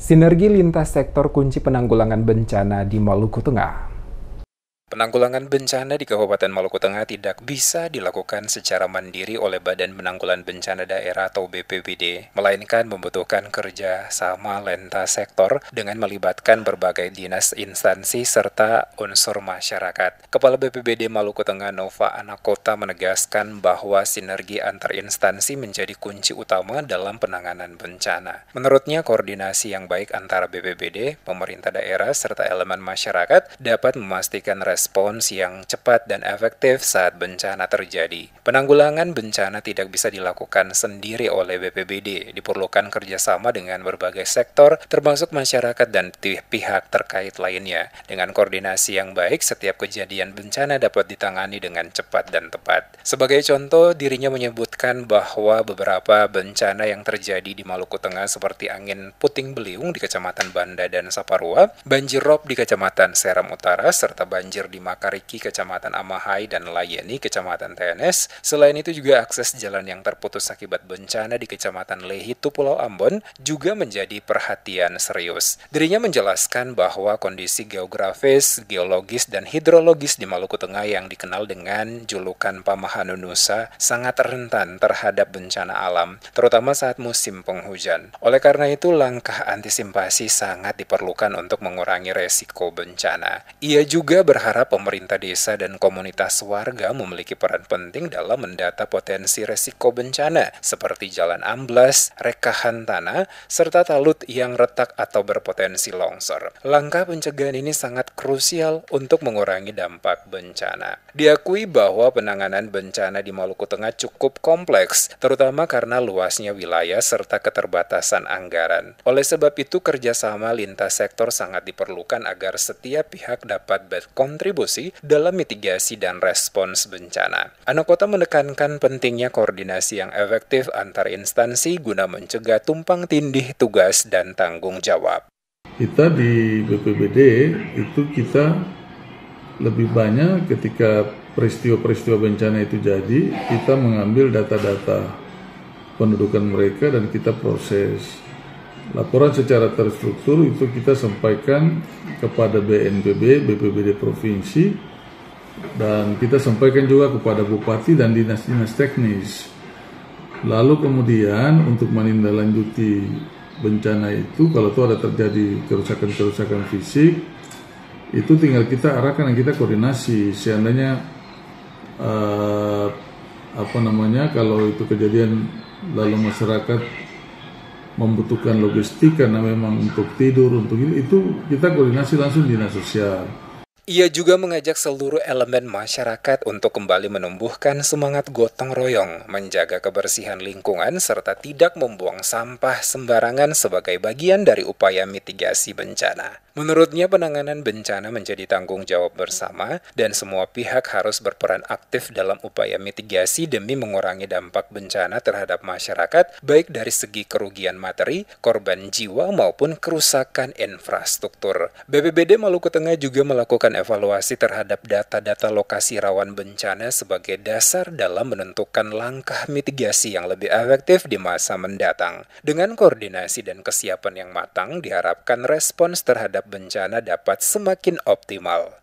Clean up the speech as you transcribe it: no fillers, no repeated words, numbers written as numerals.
Sinergi lintas sektor kunci penanggulangan bencana di Maluku Tengah. Penanggulangan bencana di Kabupaten Maluku Tengah tidak bisa dilakukan secara mandiri oleh Badan Penanggulangan Bencana Daerah atau BPBD, melainkan membutuhkan kerja sama lintas sektor dengan melibatkan berbagai dinas instansi serta unsur masyarakat. Kepala BPBD Maluku Tengah Nova Anakota menegaskan bahwa sinergi antar instansi menjadi kunci utama dalam penanganan bencana. Menurutnya, koordinasi yang baik antara BPBD, pemerintah daerah, serta elemen masyarakat dapat memastikan respons yang cepat dan efektif saat bencana terjadi. Penanggulangan bencana tidak bisa dilakukan sendiri oleh BPBD, diperlukan kerjasama dengan berbagai sektor, termasuk masyarakat dan pihak terkait lainnya. Dengan koordinasi yang baik, setiap kejadian bencana dapat ditangani dengan cepat dan tepat. Sebagai contoh, dirinya menyebutkan bahwa beberapa bencana yang terjadi di Maluku Tengah seperti angin puting beliung di Kecamatan Banda dan Saparua, banjir rob di Kecamatan Seram Utara, serta banjir di Makariki, Kecamatan Amahai, dan Layeni, Kecamatan TNS. Selain itu juga akses jalan yang terputus akibat bencana di Kecamatan Lehitu, Pulau Ambon juga menjadi perhatian serius. Dirinya menjelaskan bahwa kondisi geografis, geologis, dan hidrologis di Maluku Tengah yang dikenal dengan julukan Pamahanu Nusa sangat rentan terhadap bencana alam, terutama saat musim penghujan. Oleh karena itu, langkah antisipasi sangat diperlukan untuk mengurangi resiko bencana. Ia juga berharap pemerintah desa dan komunitas warga memiliki peran penting dalam mendata potensi resiko bencana, seperti jalan amblas, rekahan tanah, serta talut yang retak atau berpotensi longsor. Langkah pencegahan ini sangat krusial untuk mengurangi dampak bencana. Diakui bahwa penanganan bencana di Maluku Tengah cukup kompleks, terutama karena luasnya wilayah serta keterbatasan anggaran. Oleh sebab itu, kerjasama lintas sektor sangat diperlukan agar setiap pihak dapat berkontribusi dalam mitigasi dan respons bencana. Anakota menekankan pentingnya koordinasi yang efektif antar instansi guna mencegah tumpang tindih tugas dan tanggung jawab. Kita di BPBD itu kita lebih banyak ketika peristiwa-peristiwa bencana itu jadi, kita mengambil data-data pendudukan mereka dan kita proses. Laporan secara terstruktur itu kita sampaikan kepada BNPB, BPBD Provinsi, dan kita sampaikan juga kepada Bupati dan dinas-dinas teknis. Lalu kemudian untuk menindaklanjuti bencana itu, kalau itu ada terjadi kerusakan-kerusakan fisik, itu tinggal kita arahkan dan kita koordinasi. Seandainya kalau itu kejadian lalu masyarakat membutuhkan logistik karena memang untuk tidur, untuk itu kita koordinasi langsung dinas sosial. Ia juga mengajak seluruh elemen masyarakat untuk kembali menumbuhkan semangat gotong royong, menjaga kebersihan lingkungan, serta tidak membuang sampah sembarangan sebagai bagian dari upaya mitigasi bencana. Menurutnya, penanganan bencana menjadi tanggung jawab bersama dan semua pihak harus berperan aktif dalam upaya mitigasi demi mengurangi dampak bencana terhadap masyarakat, baik dari segi kerugian materi, korban jiwa, maupun kerusakan infrastruktur. BPBD Maluku Tengah juga melakukan evaluasi terhadap data-data lokasi rawan bencana sebagai dasar dalam menentukan langkah mitigasi yang lebih efektif di masa mendatang. Dengan koordinasi dan kesiapan yang matang, diharapkan respons terhadap bencana dapat semakin optimal.